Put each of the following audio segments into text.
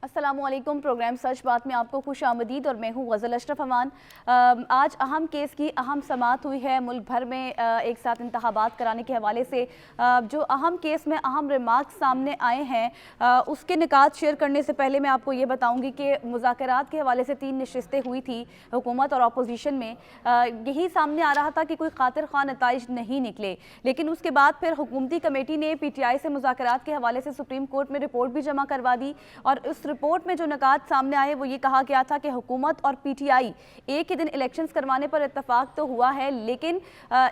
अस्सलामुअलैकुम। प्रोग्राम सच बात में आपको खुश आमदीद और मैं हूँ गज़ल अशरफ अमान। आज अहम केस की अहम समाअत हुई है मुल्क भर में एक साथ इंतखाबात कराने के हवाले से। जो अहम केस में अहम रिमार्क्स सामने आए हैं उसके निकात शेयर करने से पहले मैं आपको ये बताऊँगी कि मुज़ाकरात के हवाले से 3 नशिस्तें हुई थी हुकूमत और अपोजिशन में। यही सामने आ रहा था कि कोई खातिर ख़्वाह नताइज नहीं निकले, लेकिन उसके बाद फिर हुकूमती कमेटी ने PTI से मुज़ाकरात के हवाले से सुप्रीम कोर्ट में रिपोर्ट भी जमा करवा दी और उस रिपोर्ट में जो निकात सामने आए वो ये कहा गया था कि हुकूमत और PTI एक ही दिन इलेक्शंस करवाने पर इत्तफाक तो हुआ है, लेकिन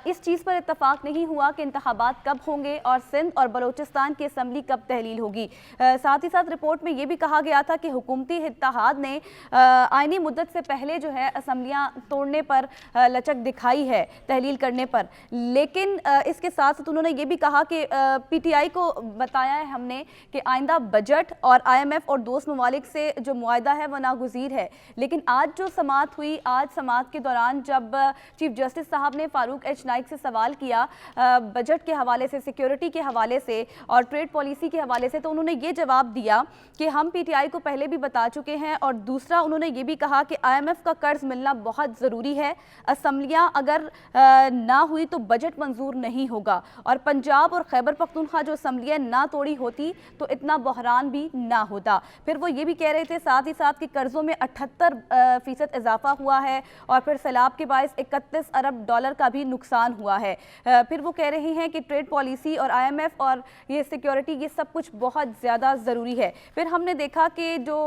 इस चीज़ पर इत्तफाक नहीं हुआ कि इंतखाबात कब होंगे और सिंध और बलोचिस्तान की असम्बली कब तहलील होगी। साथ ही साथ रिपोर्ट में ये भी कहा गया था कि हुकूमती इत्तेहाद ने आइनी मुद्दत से पहले जो है असम्बलियाँ तोड़ने पर लचक दिखाई है तहलील करने पर, लेकिन इसके साथ साथ उन्होंने ये भी कहा कि PTI को बताया है हमने कि आइंदा बजट और IMF और दोस्त ममालिक से जो मुआहदा है वह नागुज़ीर है। लेकिन आज जो समाअत हुई, आज समाअत के दौरान जब चीफ जस्टिस साहब ने फारूक H नाइक से सवाल किया बजट के हवाले से, सिक्योरिटी के हवाले से और ट्रेड पॉलिसी के हवाले से, तो उन्होंने ये जवाब दिया कि हम PTI को पहले भी बता चुके हैं। और दूसरा उन्होंने ये भी कहा कि IMF का कर्ज मिलना बहुत ज़रूरी है, असम्बलियाँ अगर ना हुई तो बजट मंजूर नहीं होगा, और पंजाब और खैबर पख्तूनख्वा जो असम्बलियाँ ना तोड़ी होती तो इतना बहरान भी ना होता। फिर वो ये भी कह रहे थे साथ ही साथ कि कर्ज़ों में 78% इजाफा हुआ है और फिर सैलाब के बायस 31 अरब डॉलर का भी नुकसान हुआ है। फिर वो कह रहे हैं कि ट्रेड पॉलिसी और IMF और ये सिक्योरिटी ये सब कुछ बहुत ज़्यादा ज़रूरी है। फिर हमने देखा कि जो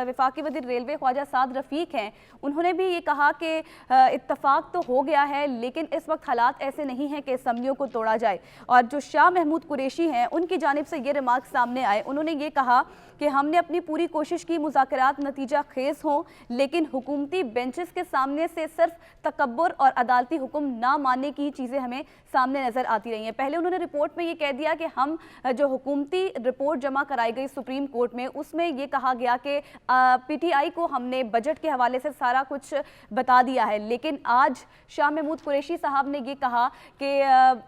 वफाकी वज़ीर रेलवे ख्वाजा साद रफ़ीक हैं, उन्होंने भी ये कहा कि इत्तफाक तो हो गया है, लेकिन इस वक्त हालात ऐसे नहीं हैं कि असम्बलियों को तोड़ा जाए। और जो शाह महमूद कुरैशी हैं, उनकी जानिब से ये रिमार्क सामने आए। उन्होंने ये कहा कि हमने अपनी पूरी कोशिश की मुज़ाकरात नतीजा खेज हों, लेकिन हुकूमती बेंचेस के सामने से सिर्फ तकब्बुर और अदालती हुक्म ना मानने की चीज़ें हमें सामने नज़र आती रही हैं। पहले उन्होंने रिपोर्ट में ये कह दिया कि हम जो हुकूमती रिपोर्ट जमा कराई गई सुप्रीम कोर्ट में, उसमें ये कहा गया कि PTI को हमने बजट के हवाले से सारा कुछ बता दिया है, लेकिन आज शाह महमूद कुरैशी साहब ने ये कहा कि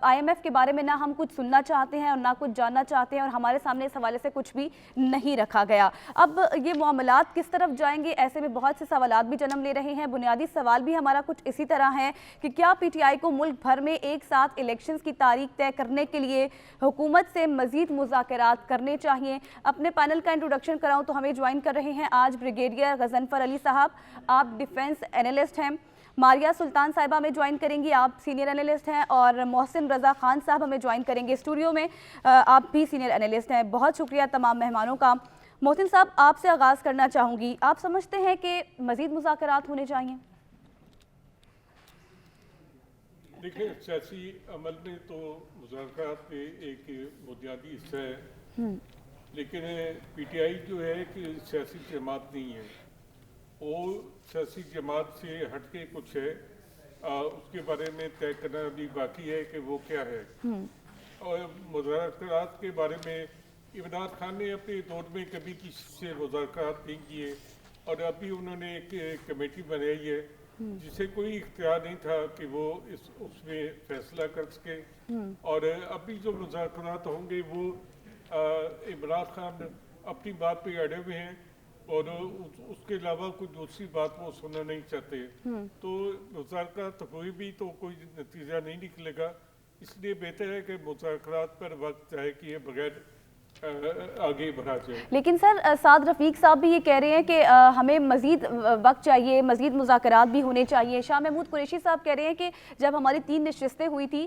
IMF के बारे में ना हम कुछ सुनना चाहते हैं और ना कुछ जानना चाहते हैं, और हमारे सामने इस हवाले से कुछ भी नहीं रखा गया। अब ये मामलात किस तरफ जाएंगे, ऐसे में बहुत से सवालात भी जन्म ले रहे हैं। बुनियादी सवाल भी हमारा कुछ इसी तरह है कि क्या PTI को मुल्क भर में एक साथ इलेक्शंस की तारीख तय करने के लिए हुकूमत से मजीद मुज़ाकरात करने चाहिए। अपने पैनल का इंट्रोडक्शन कराऊं तो हमें ज्वाइन कर रहे हैं आज ब्रिगेडियर गजनफर अली साहब, आप डिफेंस एनालिस्ट हैं। मारिया सुल्तान साहिबा हमें ज्वाइन करेंगी, आप सीनियर एनालिस्ट हैं। और मोहसिन रज़ा खान साहब हमें ज्वाइन करेंगे स्टूडियो में, आप भी सीनियर एनालिस्ट हैं। बहुत शुक्रिया तमाम मेहमानों का। मोहसिन साहब, आपसे आगाज़ करना चाहूँगी, आप समझते हैं कि मज़ीद मुज़ाकरात होने चाहिए? देखिए, सियासी अमल में तो मुज़ाकरात के एक बुनियादी हिस्सा है, लेकिन PTI जो है कि सियासी जमात नहीं है, वो सियासी जमात से हटके कुछ है। उसके बारे में तय करना अभी बाकी है कि वो क्या है। और मुज़ाकरात के बारे में इमरान खान ने अपने दौर में कभी किसी से मुज़ाकरात नहीं किए, और अभी उन्होंने एक कमेटी बनाई है जिसे कोई इख्तियार नहीं था कि वो उसमें फैसला कर सके। और अभी जो मुज़ाकरात होंगे वो इमरान खान अपनी बात पे अड़े हुए हैं और उसके अलावा कोई दूसरी बात वो सुनना नहीं चाहते। तो मुज़ाकरात हुई भी तो कोई नतीजा नहीं निकलेगा, इसलिए बेहतर है कि मुज़ाकरात पर वक्त जाए किए बगैर आगे बढ़ा जाए। लेकिन सर, साद रफ़ीक साहब भी ये कह रहे हैं कि हमें मज़ीद वक्त चाहिए, मज़ीद मुज़ाकरात भी होने चाहिए। शाह महमूद कुरैशी साहब कह रहे हैं कि जब हमारी 3 नशिस्तें हुई थी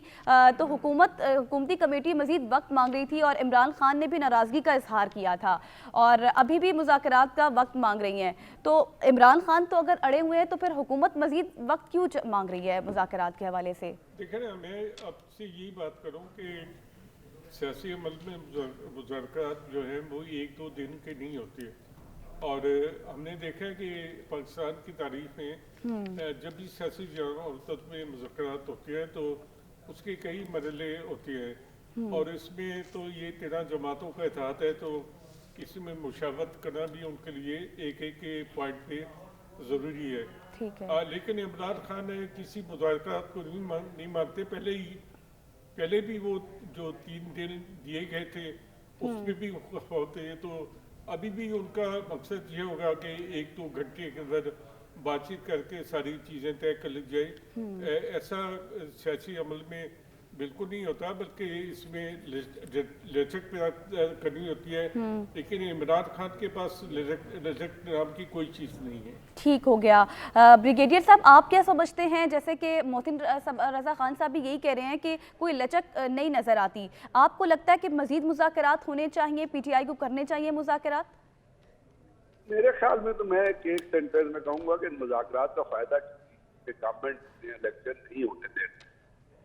तो हुकूमती कमेटी मज़ीद वक्त मांग रही थी और इमरान खान ने भी नाराज़गी का इजहार किया था, और अभी भी मुज़ाकरात का वक्त मांग रही हैं। तो इमरान खान तो अगर अड़े हुए हैं तो फिर हुकूमत मज़ीद वक्त क्यों मांग रही है मुज़ाकरात के हवाले से? देखिए ना, मैं आपसे यही बात करूँ कि सियासी अमल में मुज़ाकरात जो है वो 1-2 दिन के नहीं होते। और हमने देखा है कि पाकिस्तान की तारीख में जब भी सियासी जमात में मुज़ाकरात होते हैं तो उसके कई मरहले होते हैं, और इसमें तो ये 13 जमातों का इत्तेहाद है, तो इसमें मुशावरत करना भी उनके लिए एक पॉइंट पे ज़रूरी है। ठीक है। लेकिन इमरान खान किसी मुज़ाकरात को नहीं मानते। पहले भी वो जो 3 दिन दिए गए थे उसमें भी होते हैं, तो अभी भी उनका मकसद ये होगा कि 1-2 घंटे के अंदर बातचीत करके सारी चीज़ें तय कर ली जाए। ऐसा सियासी अमल में बिल्कुल नहीं होता, बल्कि इसमें लचक पैदा करनी होती है। लेकिन इमरान खान के पास लचक नाम की कोई चीज़ नहीं है। ठीक हो गया। ब्रिगेडियर साहब, आप क्या समझते हैं? जैसे कि मोहसिन रजा खान साहब भी यही कह रहे हैं कि कोई लचक नहीं नज़र आती। आपको लगता है कि मजीद मुज़ाकरात होने चाहिए, पीटीआई को करने चाहिए मुज़ाकरात? मेरे ख्याल में तो मैं एक सेंटेंस में कहूंगा कि मुज़ाकरात का फायदा गवर्नमेंट इलेक्शन नहीं होने देना।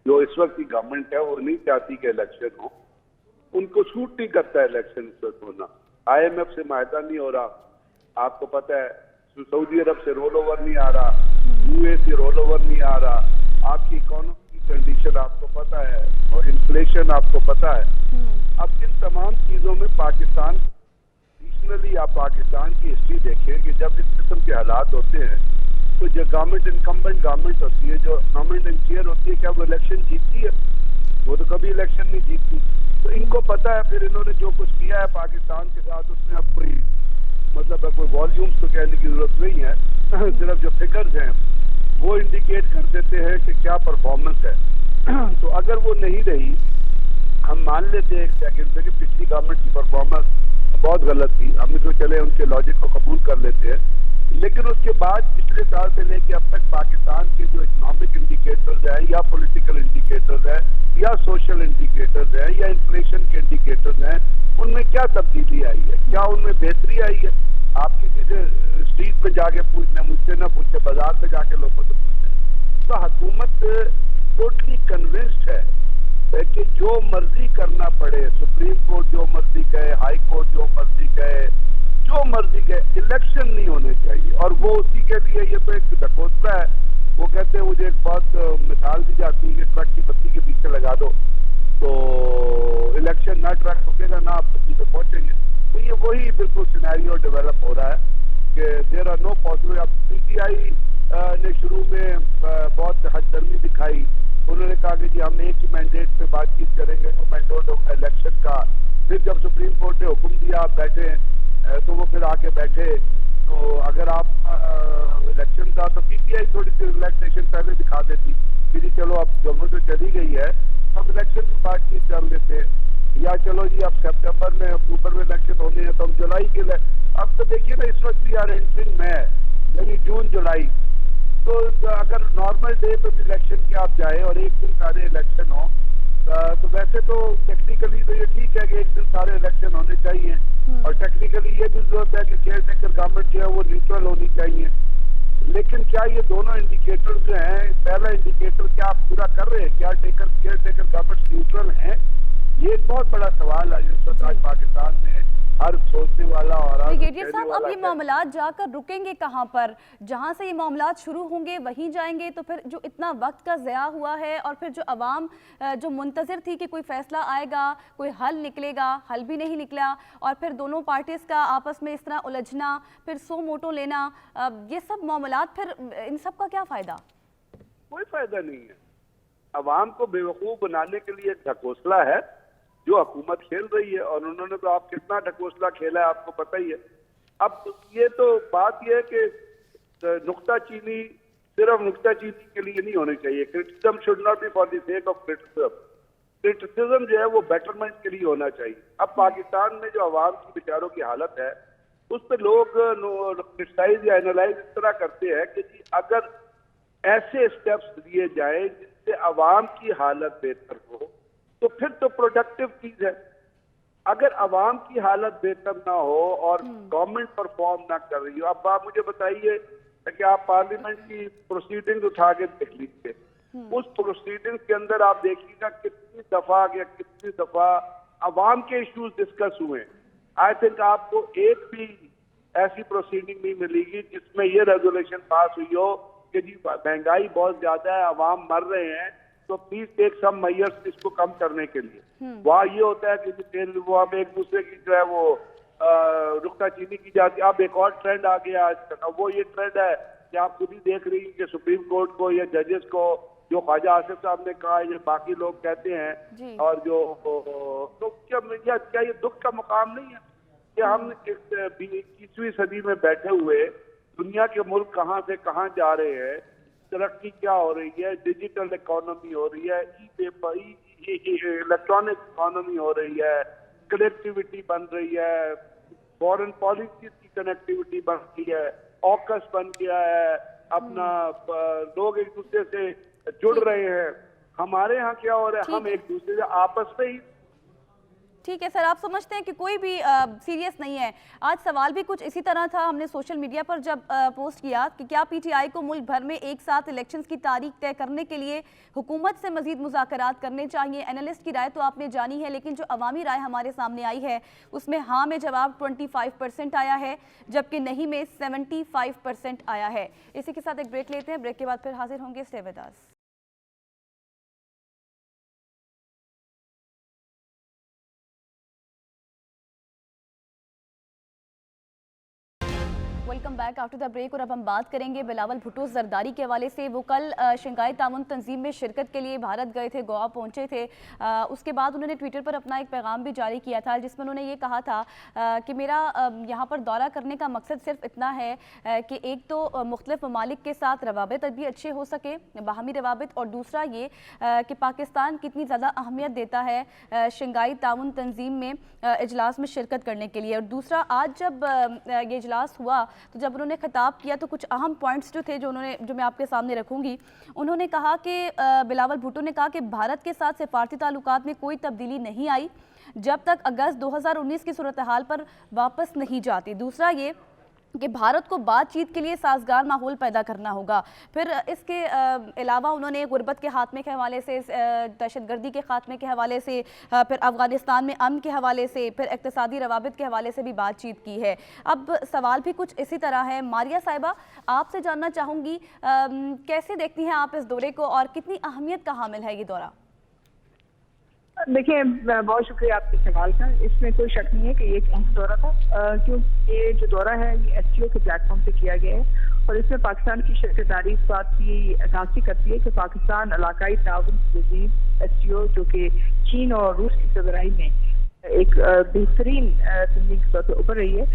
जो इस वक्त की गवर्नमेंट है वो नहीं चाहती कि इलेक्शन हो, उनको सूट नहीं करता है इलेक्शन इस वक्त होना। IMF से माहिदा नहीं हो रहा, आपको पता है, सऊदी अरब से रोल ओवर नहीं आ रहा, UAE से रोल ओवर नहीं आ रहा, आपकी इकोनॉमी की कंडीशन आपको पता है और इन्फ्लेशन आपको पता है। अब इन तमाम चीजों में पाकिस्तान, ट्रेडिशनली आप पाकिस्तान की हिस्ट्री देखें कि जब इस किस्म के हालात होते हैं तो जो गवर्नमेंट इनकम्बेंट गवर्नमेंट होती है, जो गवर्नमेंट इन चेयर होती है, क्या वो इलेक्शन जीतती है? वो तो कभी इलेक्शन नहीं जीतती। तो इनको पता है, फिर इन्होंने जो कुछ किया है पाकिस्तान के साथ, उसमें अब कोई मतलब कोई वॉल्यूम्स तो कहने की जरूरत नहीं है। सिर्फ जो फिगर्स हैं वो इंडिकेट कर देते हैं कि क्या परफॉर्मेंस है। तो अगर वो नहीं रही, हम मान लेते हैं एक सेकंड से कि पिछली गवर्नमेंट की परफॉर्मेंस बहुत गलत थी, हम तो चले उनके लॉजिक को कबूल कर लेते हैं, लेकिन उसके बाद पिछले साल से लेके अब तक पाकिस्तान के जो इकोनॉमिक इंडिकेटर्स हैं या पॉलिटिकल इंडिकेटर्स हैं या सोशल इंडिकेटर्स हैं या इन्फ्लेशन के इंडिकेटर्स हैं, उनमें क्या तब्दीली आई है? क्या उनमें बेहतरी आई है? आप किसी से स्ट्रीट पे जाके पूछना, मुझसे ना पूछे, बाजार पे जाके लोगों से पूछे। तो हुकूमत टोटली कन्विंस्ड है कि जो मर्जी करना पड़े, सुप्रीम कोर्ट जो मर्जी कहे, हाई कोर्ट जो मर्जी कहे, जो मर्जी कहे, इलेक्शन नहीं होने चाहिए। और वो उसी के लिए, ये तो एक ढकोसला है। वो कहते हैं, मुझे एक बहुत मिसाल दी जाती है कि ट्रक की बत्ती के पीछे लगा दो तो इलेक्शन, ना ट्रक रुकेगा ना आप बत्ती पे पहुंचेंगे। तो ये वही बिल्कुल सिनेरियो डेवलप हो रहा है कि देयर आर नो पॉसिबल। अब PTI ने शुरू में बहुत हटदर्मी दिखाई, उन्होंने कहा कि जी हम एक ही मैंडेट पे बातचीत करेंगे, वो मैंडेट होगा इलेक्शन का। फिर जब सुप्रीम कोर्ट ने हुक्म दिया आप बैठे, तो वो फिर आके बैठे। तो अगर आप इलेक्शन था तो PTI थोड़ी सी रिलैक्सेशन पहले दिखा देती कि जी चलो अब गवर्नमेंट तो चली गई है, अब इलेक्शन की बातचीत कर लेते हैं, या चलो जी अब सितंबर में, अक्टूबर में इलेक्शन होने हैं तो हम जुलाई के लिए। अब तो देखिए ना, इस वक्त वी आर एंटरिंग मई, यानी जून जुलाई। तो अगर नॉर्मल डे पे भी इलेक्शन के आप जाए और एक दिन सारे इलेक्शन हो, तो वैसे तो टेक्निकली तो ये ठीक है कि एक दिन सारे इलेक्शन होने चाहिए, और टेक्निकली ये भी जरूरत है कि केयर टेकर गवर्नमेंट जो है वो न्यूट्रल होनी चाहिए। लेकिन क्या ये दोनों इंडिकेटर जो हैं, पहला इंडिकेटर क्या आप पूरा कर रहे हैं? क्या केयर टेकर गवर्नमेंट न्यूट्रल है? ये एक बहुत बड़ा सवाल है जिस वक्त आज पाकिस्तान में हर सोचने वाला और ब्रिगेडियर साहब, अब ये मामलात जाकर रुकेंगे कहाँ पर? जहाँ से ये मामलात शुरू होंगे वहीं जाएंगे, तो फिर जो इतना वक्त का ज़या हुआ है और फिर जो अवाम जो मुंतज़िर थी कि कोई फैसला आएगा, कोई हल निकलेगा, हल भी नहीं निकला, और फिर दोनों पार्टीज़ का आपस में इस तरह उलझना, फिर सो मोटो लेना, ये सब मामलात, फिर इन सब का क्या फ़ायदा? कोई फायदा नहीं है। अवाम को बेवकूफ़ बनाने के लिए ढकोसला है जो हुकूमत खेल रही है, और उन्होंने तो आप कितना ढकोसला खेला है आपको पता ही है। अब ये तो बात ये है कि नुक्ताचीनी सिर्फ नुक्ताचीनी के लिए नहीं होनी चाहिए। Criticism should not be for the sake of criticism. Criticism जो है वो बेटरमेंट के लिए होना चाहिए। अब पाकिस्तान में जो अवाम की बेचारों की हालत है, उस पर लोग क्रिटिसाइज या एनालाइज इस तरह करते हैं कि जी अगर ऐसे स्टेप्स लिए जाए जिससे अवाम की हालत बेहतर हो तो फिर तो प्रोडक्टिव चीज है। अगर अवाम की हालत बेहतर ना हो और गवर्नमेंट परफॉर्म ना कर रही हो, अब आप मुझे बताइए कि आप पार्लियामेंट की प्रोसीडिंग उठा के देख लीजिए, उस प्रोसीडिंग के अंदर आप देखिएगा कितनी दफा अवाम के इश्यूज डिस्कस हुए। आई थिंक आपको एक भी ऐसी प्रोसीडिंग नहीं मिलेगी जिसमें ये रेजोल्यूशन पास हुई हो कि जी महंगाई बहुत ज्यादा है, अवाम मर रहे हैं, तो प्लीज टेक सम मेजर्स इसको कम करने के लिए। वहाँ ये होता है कि वो हम एक दूसरे की जो है वो रुकताचीनी की जाती है। अब एक और ट्रेंड आ गया आजकल, अब वो ये ट्रेंड है कि आप खुद ही देख रही हैं कि सुप्रीम कोर्ट को या जजेस को, जो ख्वाजा आसिफ साहब ने कहा, जो बाकी लोग कहते हैं, और जो तो क्या ये दुख का मुकाम नहीं है? कि हम इस 21वीं सदी में बैठे हुए दुनिया के मुल्क कहां से कहां जा रहे हैं, तरक्की क्या हो रही है, डिजिटल इकोनॉमी हो रही है, इलेक्ट्रॉनिक इकोनॉमी हो रही है, कनेक्टिविटी बन रही है, फॉरेन पॉलिसी की कनेक्टिविटी बन रही है, ऑकस बन गया है, अपना लोग एक दूसरे से जुड़ रहे हैं। हमारे यहाँ क्या हो रहा है, हम एक दूसरे से आपस में ही। ठीक है सर, आप समझते हैं कि कोई भी सीरियस नहीं है। आज सवाल भी कुछ इसी तरह था, हमने सोशल मीडिया पर जब पोस्ट किया कि क्या पीटीआई को मुल्क भर में एक साथ इलेक्शंस की तारीख तय करने के लिए हुकूमत से मजीद मुज़ाकरात करने चाहिए। एनालिस्ट की राय तो आपने जानी है, लेकिन जो अवामी राय हमारे सामने आई है उसमें हाँ में जवाब 25% आया है, जबकि नहीं में 75% आया है। इसी के साथ एक ब्रेक लेते हैं, ब्रेक के बाद फिर हाजिर होंगे। Stay with us. Welcome back after the break. और अब हम बात करेंगे बिलावल भुट्टो जरदारी के हवाले से। वो कल शंघाई ताउन तंजीम में शिरकत के लिए भारत गए थे, गोवा पहुंचे थे। उसके बाद उन्होंने ट्विटर पर अपना एक पैगाम भी जारी किया था, जिसमें उन्होंने ये कहा था कि मेरा यहाँ पर दौरा करने का मकसद सिर्फ इतना है कि एक तो मुख्तलिफ ममालिक के साथ रवाबित भी अच्छे हो सके, बाहमी रवाबित, और दूसरा ये कि पाकिस्तान कितनी ज़्यादा अहमियत देता है शंघाई ताउन तंजीम में इजलास में शिरकत करने के लिए। और दूसरा, आज जब ये इजलास हुआ तो जब उन्होंने खिताब किया तो कुछ अहम पॉइंट्स जो थे जो मैं आपके सामने रखूंगी। उन्होंने कहा कि बिलावल भुट्टो ने कहा कि भारत के साथ सिफारती ताल्लुकात में कोई तब्दीली नहीं आई जब तक अगस्त 2019 की सूरत हाल पर वापस नहीं जाती। दूसरा ये कि भारत को बातचीत के लिए साजगार माहौल पैदा करना होगा। फिर इसके अलावा उन्होंने गुर्बत के खात्मे के हवाले से, दहशतगर्दी के खात्मे के हवाले से, फिर अफगानिस्तान में अमन के हवाले से, फिर इक़्तिसादी रवाबित के हवाले से भी बातचीत की है। अब सवाल भी कुछ इसी तरह है। मारिया साहिबा, आपसे जानना चाहूँगी कैसे देखती हैं आप इस दौरे को और कितनी अहमियत का हामिल है ये दौरा? देखिए, बहुत शुक्रिया आपके सवाल का। इसमें कोई शक नहीं है कि ये एक अहम दौरा था, क्योंकि ये जो दौरा है ये एससीओ के प्लेटफॉर्म पे किया गया है और इसमें पाकिस्तान की शर्कतदारी इस बात की अक्कासी करती है कि पाकिस्तान इलाकाई ताउन तंजीम एससीओ, जो कि चीन और रूस की सरबराही में एक बेहतरीन तंजीम के तौर पर उभर रही है,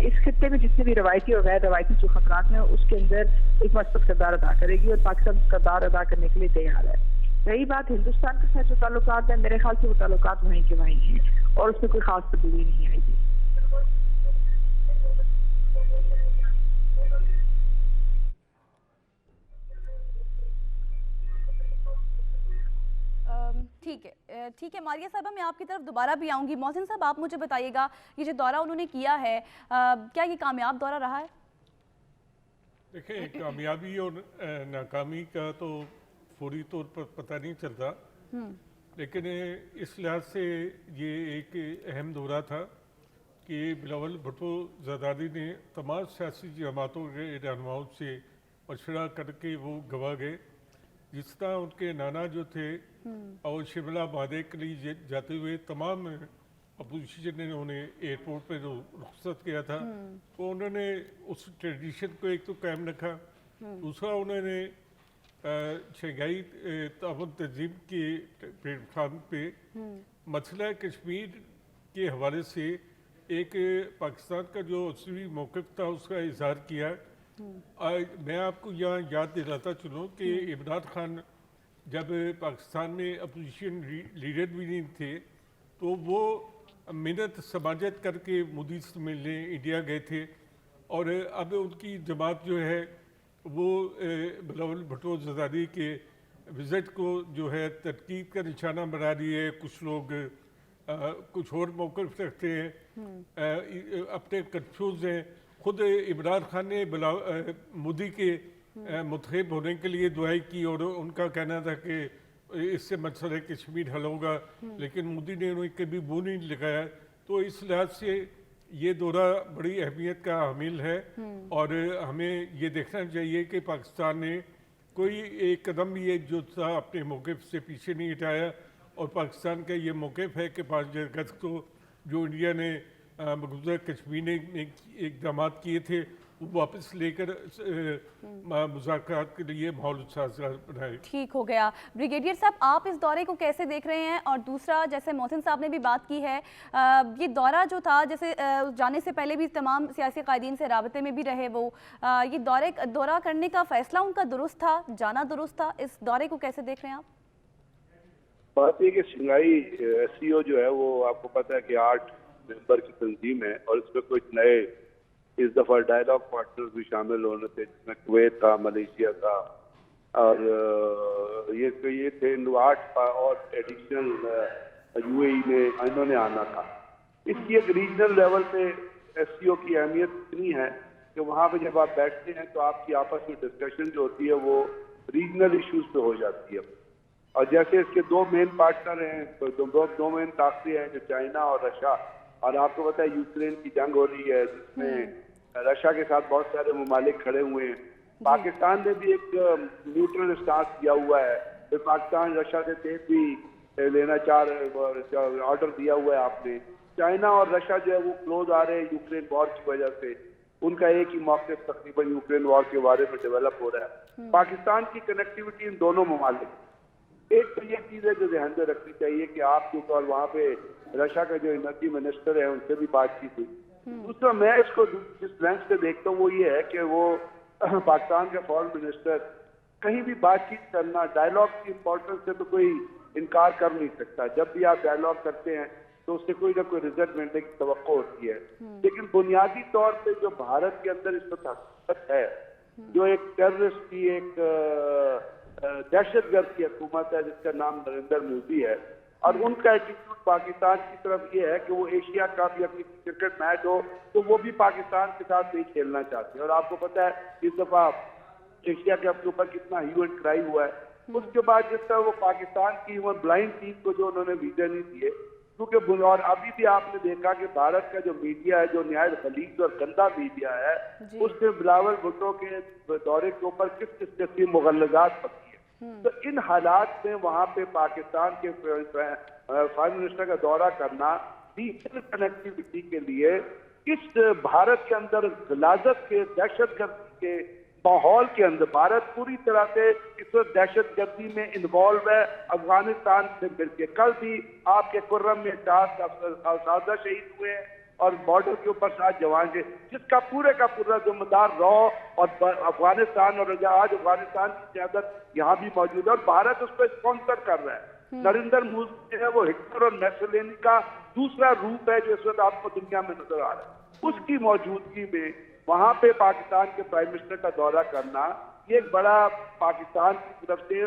इस खित्ते में जितने भी रवायती और गैर रवायती जो खतरात हैं उसके अंदर एक मस्बत किरदार अदा करेगी और पाकिस्तान किरदार अदा करने के लिए तैयार है। रही बात हिंदुस्तान के साथ जो ताल्लुकात है, मेरे ख्याल से वो ताल्लुकात वहीं के वहीं हैं और उसमें कोई खास तब्दीली नहीं आएगी। ठीक है मारिया साहबा, मैं आपकी तरफ दोबारा भी आऊँगी। मोहसिन साहब, आप मुझे बताइएगा ये जो दौरा उन्होंने किया है, क्या ये कामयाब दौरा रहा है? देखिए, कामयाबी और नाकामी का तो फौरी तौर पर पता नहीं चलता, लेकिन इस लिहाज से ये एक अहम दौरा था कि बिलावल भुट्टो जरदारी ने तमाम सियासी जमातों के रहनुमाओं से मशवरा करके वो गवा गए। जिस तरह उनके नाना जो थे और शिमला मादे के लिए जाते हुए तमाम अपोजिशन ने उन्हें एयरपोर्ट पर जो रुख्सत किया था, तो उन्होंने उस ट्रेडिशन को एक तो कायम रखा। दूसरा, उन्होंने शंघाई ताउन तंजीम के प्लेटफार्म पे मसला कश्मीर के हवाले से एक पाकिस्तान का जो असली मौक़िफ़ था उसका इजहार किया। मैं आपको यहाँ याद दिलाता चलूँ कि इमरान खान जब पाकिस्तान में अपोजिशन लीडर भी नहीं थे तो वो मिन्नत समाजत करके मोदी से मिलने इंडिया गए थे, और अब उनकी जमात जो है वो बिलावल भुट्टो जरदारी के विज़िट को जो है तनकीद का निशाना बना रही है। कुछ लोग कुछ और मौक़िफ़ रखते हैं, अपने कन्फ्यूज़ हैं। खुद इमरान खान ने मोदी के मुतहब होने के लिए दुआई की और उनका कहना था कि इससे मसला कश्मीर हल होगा, लेकिन मोदी ने उन्हें कभी मुँह नहीं लगाया। तो इस लिहाज से ये दौरा बड़ी अहमियत का हामिल है और हमें ये देखना चाहिए कि पाकिस्तान ने कोई एक कदम भी एक जो था अपने मौक़िफ़ से पीछे नहीं हटाया। और पाकिस्तान का ये मौक़िफ़ है कि 5 अगस्त को जो इंडिया ने मकबूजा कश्मीर में इक़दाम किए थे वापस लेकर मुज़ाकरात के लिए माहौल साज़गार बनाए। ठीक हो गया। ब्रिगेडियर साहब, आप इस दौरे को कैसे देख रहे हैं? और दूसरा, जैसे मोहसिन साहब ने भी बात की है, ये दौरा जो था, जैसे जाने से पहले भी तमाम सियासी कायदीन से राबते में भी रहे वो, ये दौरा करने का फैसला उनका दुरुस्त था, जाना दुरुस्त था? इस दौरे को कैसे देख रहे हैं आप? बात है कि शंघाई SCO जो है वो आपको पता है कि 8 मेंबर की तंजीम है और इसमें कुछ नए इस दफा डायलॉग पार्टनर्स भी शामिल होने थे, जिसमें कुवैत था, मलेशिया था और ये थे 8 और एडिशनल UAE ने इन्होंने आना था। इसकी एक रीजनल लेवल पे SCO की अहमियत इतनी है कि वहाँ पे जब आप बैठते हैं तो आपकी आपस में डिस्कशन जो होती है वो रीजनल इश्यूज पे हो जाती है। और जैसे इसके 2 मेन पार्टनर हैं, तो दो मेन ताकतें हैं जो चाइना और रशिया, और आपको पता है यूक्रेन की जंग हो रही है जिसमें रशिया के साथ बहुत सारे ममालिक खड़े हुए हैं। पाकिस्तान ने भी एक न्यूट्रल स्टांस किया हुआ है, फिर पाकिस्तान रशिया से तेल भी लेना ऑर्डर दिया हुआ है आपने। चाइना और रशिया जो है वो क्लोज आ रहे हैं यूक्रेन वॉर की वजह से, उनका एक ही मौके तकरीबन यूक्रेन वॉर के बारे में डेवलप हो रहा है। पाकिस्तान की कनेक्टिविटी इन दोनों ममालिक, एक तो ये चीज है जो ध्यान में रखनी चाहिए कि आपके ऊपर वहाँ पे रशिया का जो एनर्जी मिनिस्टर है उनसे भी बातचीत हुई। दूसरा, मैं इसको जिस लेंस से देखता हूँ वो ये है कि वो पाकिस्तान के फॉरेन मिनिस्टर कहीं भी बातचीत करना, डायलॉग की इम्पोर्टेंस से तो कोई इनकार कर नहीं सकता। जब भी आप डायलॉग करते हैं तो उससे कोई ना कोई रिजल्ट मिलने की तवक्को होती है, लेकिन बुनियादी तौर पे जो भारत के अंदर इस वक्त है, जो एक टेररिस्ट की, एक दहशतगर्द की हुकूमत है जिसका नाम नरेंद्र मोदी है, और उनका एटीट्यूड पाकिस्तान की तरफ ये है कि वो एशिया का भी अपनी क्रिकेट मैच हो तो वो भी पाकिस्तान के साथ नहीं खेलना चाहते। और आपको पता है इस दफा एशिया के अपने ऊपर कितना ह्यू एंड क्राई हुआ है। उसके बाद जिस तरह वो पाकिस्तान की वो ब्लाइंड टीम को जो उन्होंने वीजा नहीं दिए, क्योंकि और अभी भी आपने देखा कि भारत का जो मीडिया है, जो न्याय खलीज और गंदा मीडिया है, उसने बिलावल भुट्टो के दौरे के ऊपर किस किस किस्म की मुगल्लजात पकी है। तो इन हालात में वहाँ पे पाकिस्तान के प्राइम मिनिस्टर का दौरा करना रीजनल कनेक्टिविटी के लिए इस भारत के अंदर गलाजत के, दहशतगर्दी के माहौल के अंदर, भारत पूरी तरह से इस वक्त दहशतगर्दी में इन्वॉल्व है अफगानिस्तान से मिलकर। कल भी आपके कुर्रम में 4 सादा शहीद हुए हैं और बॉर्डर के ऊपर 7 जवान थे, जिसका पूरे का पूरा जिम्मेदार रॉ और अफगानिस्तान, और आज अफगानिस्तान की क़यादत यहाँ भी मौजूद है और भारत उस पर स्पॉन्सर कर रहा है। नरेंद्र मोदी जो है वो हिटलर और मैसोलिनी का दूसरा रूप है जो इस वक्त आपको दुनिया में नजर आ रहा है। उसकी मौजूदगी में वहां पे पाकिस्तान के प्राइम मिनिस्टर का दौरा करना ये एक बड़ा पाकिस्तान की तरफ से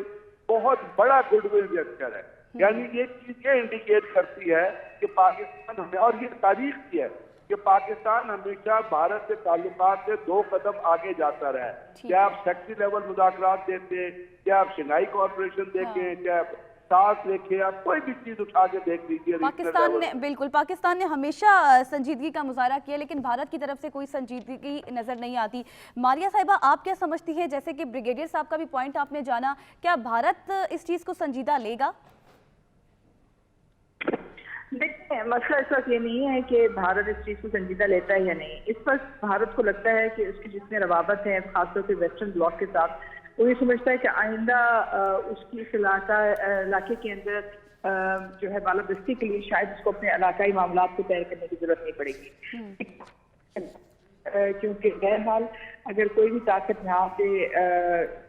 बहुत बड़ा गुडविल जेस्चर है। यानी ये चीज ये इंडिकेट करती है कि पाकिस्तान हमें, और ये तारीख की है कि पाकिस्तान हमेशा भारत से ताल्लुकात से 2 कदम आगे जाता रहा है। क्या आप सेक्रेटरी लेवल मुज़ाकरात देखें, क्या आप शंघाई कॉर्पोरेशन देखें, क्या साथ देखें, आप कोई भी चीज उठा के देख लीजिए। पाकिस्तान ने हमेशा संजीदगी का मुजाहरा किया, लेकिन भारत की तरफ से कोई संजीदगी नजर नहीं आती। मारिया साहिबा, आप क्या समझती है, जैसे कि ब्रिगेडियर साहब का भी पॉइंट आपने जाना, क्या भारत इस चीज को संजीदा लेगा? देखिए, मसला इस वक्त ये नहीं है कि भारत इस चीज़ को संजीदा लेता है या नहीं। इस वक्त भारत को लगता है कि उसकी जितने रवाबत है खासतौर से वेस्टर्न ब्लॉक के साथ, वो ये समझता है कि आइंदा उसकी इस इलाके के अंदर जो है बालादस्ती के लिए शायद उसको अपने इलाकाई मामला को तय करने की जरूरत नहीं पड़ेगी। क्योंकि बहरहाल अगर कोई भी ताकत यहाँ पे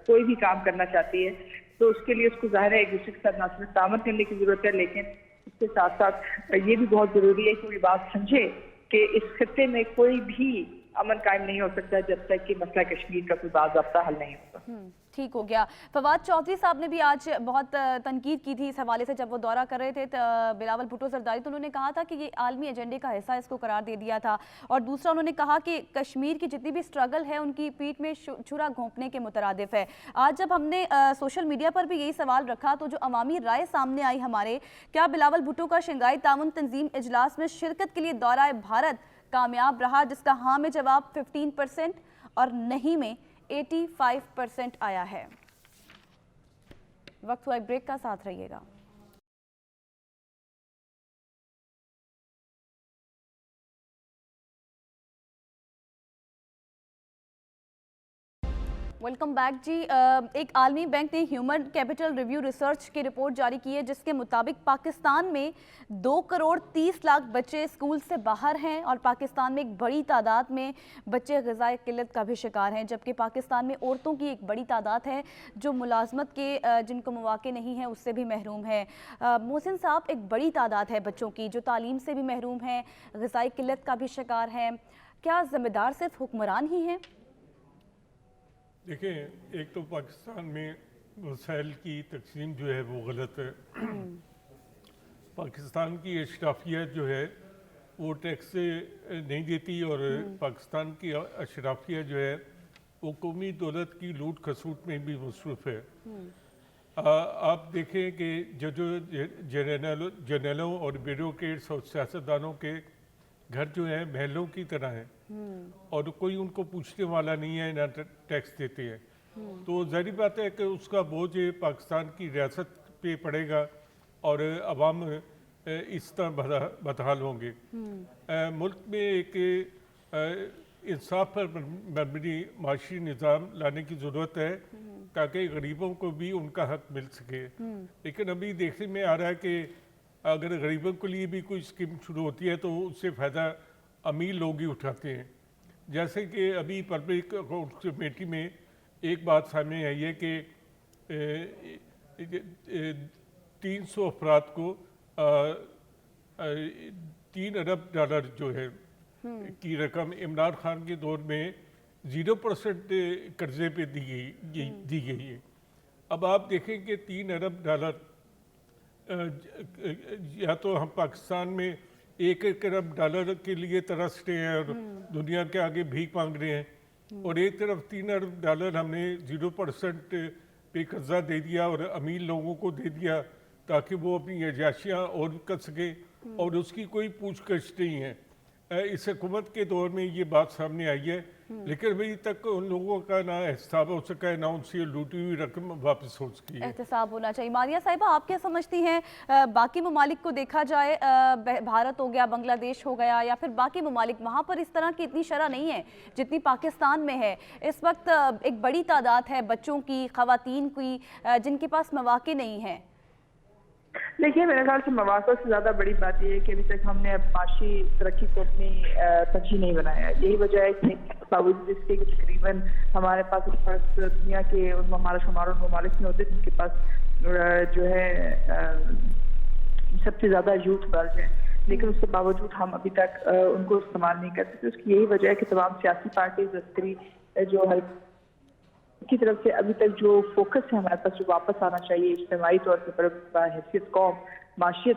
कोई भी काम करना चाहती है तो उसके लिए उसको जाहिर है एक दूसरे के साथ ना सिर्फ तामन करने की जरूरत है, लेकिन इसके साथ साथ ये भी बहुत जरूरी है कि वो ये बात समझे कि इस खत्ते में कोई भी अमन कायम नहीं हो सकता जब तक कि मसला कश्मीर का कोई बाज़ाब्ता हल नहीं होगा। ठीक हो गया। फवाद चौधरी साहब ने भी आज बहुत तनकीद की थी इस हवाले से, जब वो दौरा कर रहे थे बिलावल भुट्टो जरदारी, तो उन्होंने कहा था कि ये आलमी एजेंडे का हिस्सा इसको करार दे दिया था। और दूसरा उन्होंने कहा कि कश्मीर की जितनी भी स्ट्रगल है उनकी पीठ में छुरा घोंपने के मुतरादिफ है। आज जब हमने सोशल मीडिया पर भी यही सवाल रखा तो जो अवामी राय सामने आई हमारे, क्या बिलावल भुट्टो का शंघाई ताउन तंजीम इजलास में शिरकत के लिए दौरा भारत कामयाब रहा, जिसका हाँ में जवाब 15% और नहीं में 85% आया है। वक्त हुआ एक ब्रेक का, साथ रहिएगा। वेलकम बैक जी। एक आलमी बैंक ने ह्यूमन कैपिटल रिव्यू रिसर्च की रिपोर्ट जारी की है, जिसके मुताबिक पाकिस्तान में 2 करोड़ 30 लाख बच्चे स्कूल से बाहर हैं और पाकिस्तान में एक बड़ी तादाद में बच्चे ग़िज़ाई किल्लत का भी शिकार हैं, जबकि पाकिस्तान में औरतों की एक बड़ी तादाद है जो मुलाजमत के जिनको मौक़े नहीं हैं उससे भी महरूम है। मोहसिन साहब, एक बड़ी तादाद है बच्चों की जो तालीम से भी महरूम हैं, ग़िज़ाई किल्लत का भी शिकार हैं। क्या ज़िम्मेदार सिर्फ हुक्मरान ही हैं? देखिए, एक तो पाकिस्तान में वसाइल की तकसीम जो है वो गलत है। पाकिस्तान की अशराफिया जो है वो टैक्स नहीं देती और पाकिस्तान की अशराफिया जो है वो कौमी दौलत की लूट खसूट में भी मसरूफ़ है। आप देखें कि जनरलों और ब्यूरोक्रेट्स और सियासतदानों के घर जो है महलों की तरह हैं और कोई उनको पूछने वाला नहीं है, ना टैक्स देते हैं। तो ज़ाहिर बात है कि उसका बोझ पाकिस्तान की रियासत पे पड़ेगा और अवाम इस तरह बदहाल होंगे। मुल्क में एक इंसाफ पर मबनी माशी निज़ाम लाने की ज़रूरत है ताकि गरीबों को भी उनका हक मिल सके। लेकिन अभी देखने में आ रहा है कि अगर गरीबों के लिए भी कोई स्कीम शुरू होती है तो उससे फ़ायदा अमीर लोग ही उठाते हैं। जैसे कि अभी पब्लिक अकाउंट्स कमेटी में एक बात सामने आई है कि 300 अफराद को 3 अरब डॉलर जो है की रकम इमरान खान के दौर में 0% कर्जे पे दी गई है। अब आप देखें कि 3 अरब डॉलर या तो हम पाकिस्तान में 1 अरब डॉलर के लिए तरस रहे हैं और दुनिया के आगे भीख मांग रहे हैं, और एक तरफ 3 अरब डॉलर हमने 0% पे कर्जा दे दिया और अमीर लोगों को दे दिया ताकि वो अपनी अयाशियाँ और कर सके, और उसकी कोई पूछताछ नहीं है। इस हुकूमत के दौर में ये बात सामने आई है, लेकिन अभी तक उन लोगों का ना एहसाब हो सका है, ना उनसे लूटी हुई रकम वापस हो सकी है। एहतसाब होना चाहिए। मारिया साहिबा, आप क्या समझती हैं, बाकी ममालिक को देखा जाए, भारत हो गया, बांग्लादेश हो गया, या फिर बाकी ममालिक, वहाँ पर इस तरह की इतनी शरह नहीं है जितनी पाकिस्तान में है। इस वक्त एक बड़ी तादाद है बच्चों की, ख़वातीन की, जिनके पास मौक़े नहीं हैं। देखिए, मेरे ख्याल से मवाक़ों से ज़्यादा बड़ी बात यह है कि अभी तक हमने अब माशी तरक्की को अपनी तरजीह नहीं बनाया। यही वजह है कि बावजूद इसके कि तकरीबन हमारे पास इस वक्त दुनिया के हमारा शुमार उन ममालिक में होते हैं जिनके पास जो है सबसे ज़्यादा यूथ बल्ज है, लेकिन उसके बावजूद हम अभी तक उनको इस्तेमाल नहीं करते। तो उसकी यही वजह है कि तमाम सियासी पार्टीज अस्करी जो है की तरफ से अभी तक जो फोकस है हमारे पास, जो वापस आना चाहिए इज्तिमाई तौर पर हैसियत कौम माशी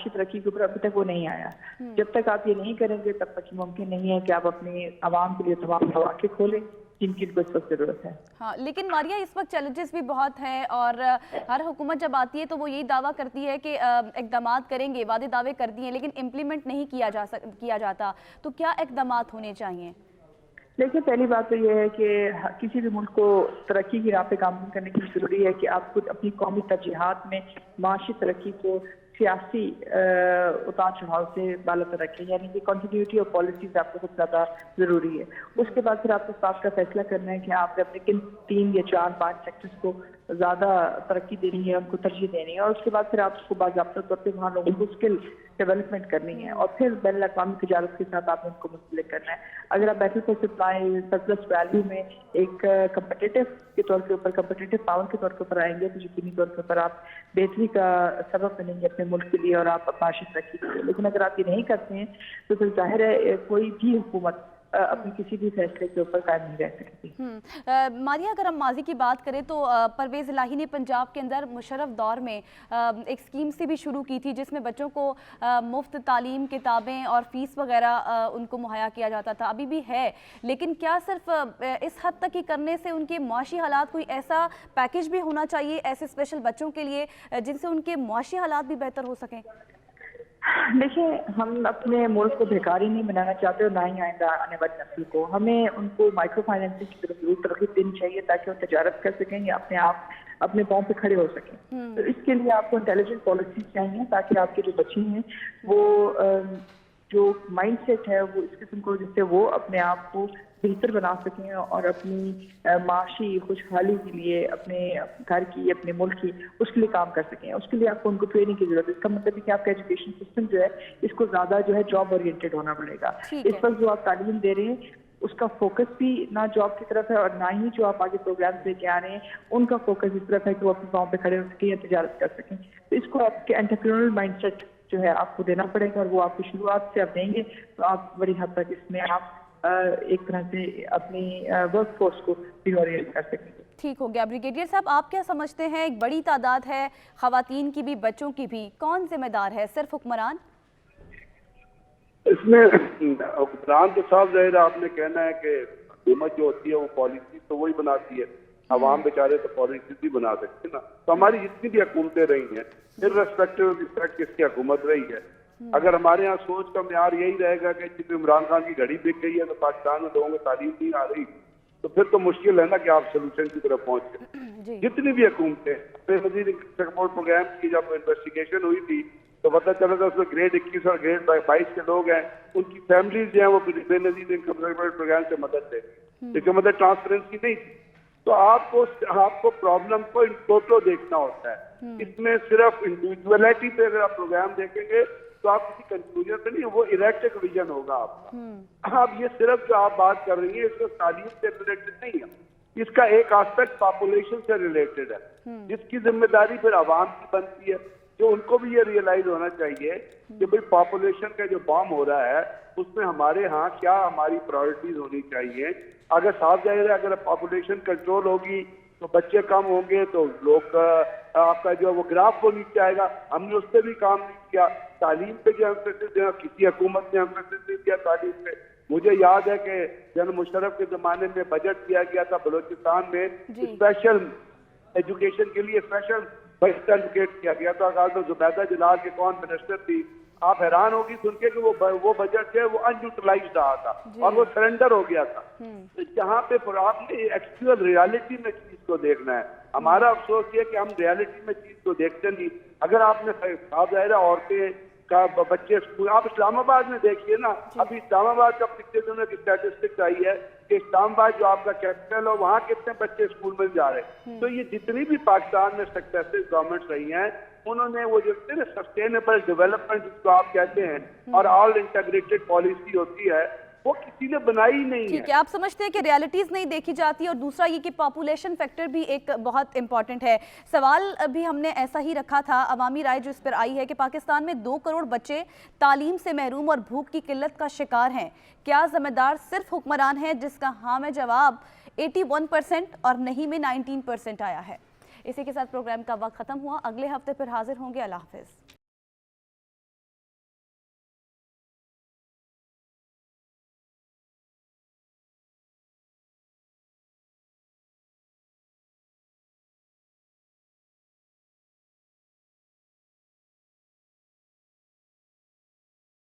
तरक्की के ऊपर, अभी तक वो नहीं आया। जब तक आप ये नहीं करेंगे तब तक मुमकिन नहीं है कि आप अपने आवाम के लिए तमाम मौके खोलें जिनकी इस वक्त जरूरत है। हाँ, लेकिन मारिया, इस वक्त चैलेंजेस भी बहुत हैं और हर हुकूमत जब आती है तो वो यही दावा करती है कि इक़दाम करेंगे, वादे दावे कर दिए, लेकिन इम्प्लीमेंट नहीं किया जाता। तो क्या इक़दाम होने चाहिए? देखिए, पहली बात तो यह है कि किसी भी मुल्क को तरक्की की राह पे काम करने की ज़रूरी है कि आप खुद अपनी कौमी तरजीहात में माशी तरक्की को सियासी उतार चढ़ाव से बालतर रखें, यानी कि कंटिन्यूटी ऑफ पॉलिसीज आपको बहुत ज़्यादा ज़रूरी है। उसके बाद फिर आपको इस बात का फैसला करना है कि आपने अपने किन 3 या 4-5 सेक्टर्स को ज़्यादा तरक्की देनी है, उनको तरजीह देनी है, और उसके बाद फिर आपको बाज़ाब्ता तौर पर वहाँ लोगों को स्किल डेवलपमेंट करनी है, और फिर बैनुल अक़वामी तिजारत के साथ आपने उनको मुंसलिक करना है। अगर आप battle for supply surplus value में एक कम्पिटिटिव के तौर के ऊपर, कम्पिटिटिव पावर के तौर के ऊपर आएंगे तो यकीनी तौर के ऊपर आप बेहतरी का सबब बनेंगे अपने मुल्क के लिए और आप माशी तरक्की के लिए। लेकिन अगर आप ये नहीं करते हैं तो फिर जाहिर है कोई भी हुकूमत अपनी किसी भी फैसले के ऊपर कायम नहीं रह सकती। मारिया, अगर हम माजी की बात करें तो परवेज़ इलाही ने पंजाब के अंदर मुशर्रफ दौर में एक स्कीम से भी शुरू की थी जिसमें बच्चों को मुफ्त तालीम, किताबें और फ़ीस वगैरह उनको मुहैया किया जाता था, अभी भी है। लेकिन क्या सिर्फ इस हद तक ही करने से उनके मुआशी हालात, कोई ऐसा पैकेज भी होना चाहिए ऐसे स्पेशल बच्चों के लिए जिनसे उनके मुआशी हालात भी बेहतर हो सकें? देखिए, हम अपने मुल्क को भिखारी नहीं बनाना चाहते और ना ही आइंदा आने वाली नस्ल को। हमें उनको माइक्रो फाइनेंसिंग की तरफ जरूर तरकीब देनी चाहिए ताकि वो तजारत कर सकें या अपने आप अपने पाँव पे खड़े हो सकें। तो इसके लिए आपको इंटेलिजेंट पॉलिसीज चाहिए ताकि आपके जो बच्चे हैं वो जो माइंडसेट है वो इस किस्म को, जिससे वो अपने आप को बेहतर बना सकें और अपनी माशी खुशहाली के लिए, अपने घर की, अपने मुल्क की, उसके लिए काम कर सकें। उसके लिए आपको उनको ट्रेनिंग की जरूरत है। इसका मतलब है कि आपका एजुकेशन सिस्टम जो है इसको ज़्यादा जो है जॉब ओरिएंटेड होना पड़ेगा। ठीक इस है। वक्त जो आप तालीम दे रहे हैं उसका फोकस भी ना जॉब की तरफ है और ना ही जो आप आगे प्रोग्राम्स लेके आ रहे हैं उनका फोकस इस तरफ है कि वो अपने पाँव पे खड़े हो सकें या तिजारत कर सकें। तो इसको आपके एंटरप्रेन्योरल माइंडसेट जो है आपको देना पड़ेगा और वो आपकी शुरुआत से आप देंगे तो आप बड़ी हद तक इसमें आप एक तरह से अपनी वर्क फोर्स को रिओरिएंट कर सकेंगे। ठीक हो गया। ब्रिगेडियर साहब, आप क्या समझते हैं, एक बड़ी तादाद है खवातीन की भी, बच्चों की भी, कौन जिम्मेदार है? सिर्फ हुक्मरान? इसमें हुक्मरान तो साफ जाहिर है, आपने कहना है कि हुकूमत जो होती है वो पॉलिसी तो वही बनाती है, अवाम बेचारे तो पॉलिसी भी बना सकते हैं ना। तो हमारी जितनी भी हुकूमतें रही हैं, इर्रेस्पेक्टिव ऑफ द फैक्ट किसकी हुकूमत रही है, अगर हमारे यहाँ सोच का म्यार यही रहेगा कि जिस इमरान खान की घड़ी बिक गई है तो पाकिस्तान में लोगों को तालीम नहीं आ रही, तो फिर तो मुश्किल है ना कि आप सोल्यूशन की तरफ पहुंच गए। जितनी भी हुकूमतें, बेनजीर सपोर्ट प्रोग्राम की जब इन्वेस्टिगेशन हुई थी तो पता चला था उसमें ग्रेड 21 और ग्रेड 22 के लोग हैं, उनकी फैमिलीज जो है वो बेनजीर इनकम सपोर्ट प्रोग्राम से मदद ले रही, इसका मतलब ट्रांसपेरेंसी नहीं थी। तो आपको प्रॉब्लम को इन टोटल देखना होता है। इसमें सिर्फ इंडिविजुअलिटी पे अगर आप प्रोग्राम देखेंगे तो आप किसी कंक्लूजन पे नहीं, वो इरेक्टिक विजन होगा आपका। अब ये सिर्फ जो आप बात कर रही है इसको तालीम से रिलेटेड नहीं है, इसका एक एस्पेक्ट पॉपुलेशन से रिलेटेड है, जिसकी जिम्मेदारी फिर आवाम की बनती है, जो उनको भी ये रियलाइज होना चाहिए कि भाई पॉपुलेशन का जो बॉम हो रहा है उसमें हमारे यहाँ क्या हमारी प्रायोरिटीज होनी चाहिए। अगर साफ जाहिर है, अगर पॉपुलेशन कंट्रोल होगी तो बच्चे कम होंगे तो लोग आपका जो वो ग्राफ वो नीचे आएगा। हमने उस पर भी काम नहीं किया। तालीम पे जो एम्फेसिस दिया, किसी हुकूमत ने एम्फेसिस नहीं दिया तालीम पे। मुझे याद है कि जनरल मुशर्रफ के जमाने में बजट दिया गया था बलोचिस्तान में, स्पेशल एजुकेशन के लिए स्पेशल बजट एलोकेट किया गया था। तो जुबैदा जलाल के कौन मिनिस्टर थी, आप हैरान होगी सुन के कि वो बजट जो है वो अनयूटिलाइज रहा था और वो सरेंडर हो गया था। तो जहाँ पे आपने एक्चुअल रियलिटी में चीज को देखना है। हमारा अफसोस ये कि हम रियलिटी में चीज को देखते नहीं। अगर आपने साफ जाहिर है औरतें का बच्चे स्कूल, आप इस्लामाबाद में देखिए ना, अभी इस्लामाबाद का पिछले दिनों की स्टैटिस्टिक्स आई है कि इस्लामाबाद जो आपका कैपिटल है वहाँ कितने बच्चे स्कूल में जा रहे हैं। तो ये जितनी भी पाकिस्तान में सक्सेसिव गवर्नमेंट्स रही हैं उन्होंने वो जो सस्टेनेबल डेवलपमेंट जिसको आप कहते हैं और ऑल इंटीग्रेटेड पॉलिसी होती है वो किसी ने बनाई ही नहीं है। ठीक है, आप समझते हैं कि रियलिटीज नहीं देखी जाती, और दूसरा ये कि पॉपुलेशन फैक्टर भी एक बहुत इंपॉर्टेंट है। सवाल भी हमने ऐसा ही रखा था, अवामी राय जो इस पर आई है कि पाकिस्तान में 2 करोड़ बच्चे तालीम से महरूम और भूख की किल्लत का शिकार हैं। क्या जिम्मेदार सिर्फ हुक्मरान है? जिसका हाँ में जवाब 81% और नहीं में 19% आया है। इसी के साथ प्रोग्राम का वक्त खत्म हुआ। अगले हफ्ते फिर हाजिर होंगे। अल्लाह हाफिज।